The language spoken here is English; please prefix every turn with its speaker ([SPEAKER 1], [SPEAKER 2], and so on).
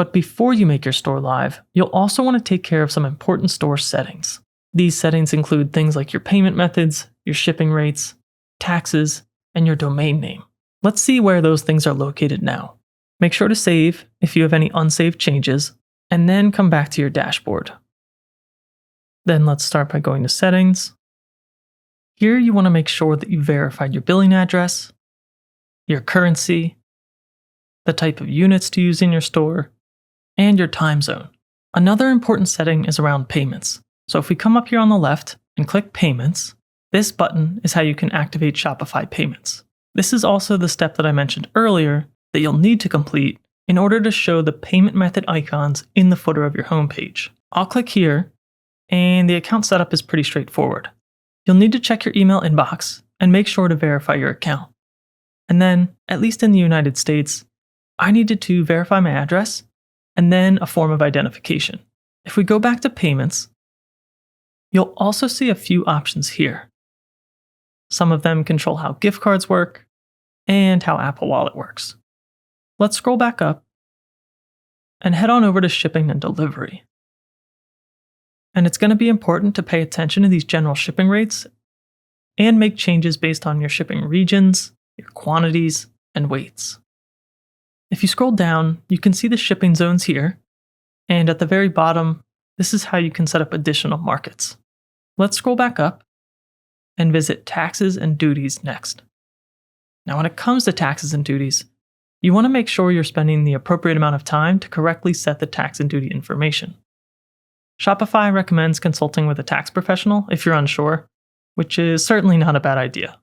[SPEAKER 1] But before you make your store live, you'll also want to take care of some important store settings. These settings include things like your payment methods, your shipping rates, taxes, and your domain name. Let's see where those things are located now. Make sure to save if you have any unsaved changes, and then come back to your dashboard. Then let's start by going to Settings. Here you want to make sure that you verified your billing address, your currency, the type of units to use in your store, and your time zone. Another important setting is around payments. So if we come up here on the left and click Payments, this button is how you can activate Shopify Payments. This is also the step that I mentioned earlier that you'll need to complete in order to show the payment method icons in the footer of your homepage. I'll click here, and the account setup is pretty straightforward. You'll need to check your email inbox and make sure to verify your account. And then, at least in the United States, I needed to verify my address and then a form of identification. If we go back to Payments, you'll also see a few options here. Some of them control how gift cards work and how Apple Wallet works. Let's scroll back up and head on over to shipping and delivery. And it's going to be important to pay attention to these general shipping rates and make changes based on your shipping regions, your quantities, and weights. If you scroll down, you can see the shipping zones here, and at the very bottom, this is how you can set up additional markets. Let's scroll back up and visit taxes and duties next. Now, when it comes to taxes and duties, you want to make sure you're spending the appropriate amount of time to correctly set the tax and duty information. Shopify recommends consulting with a tax professional if you're unsure, which is certainly not a bad idea.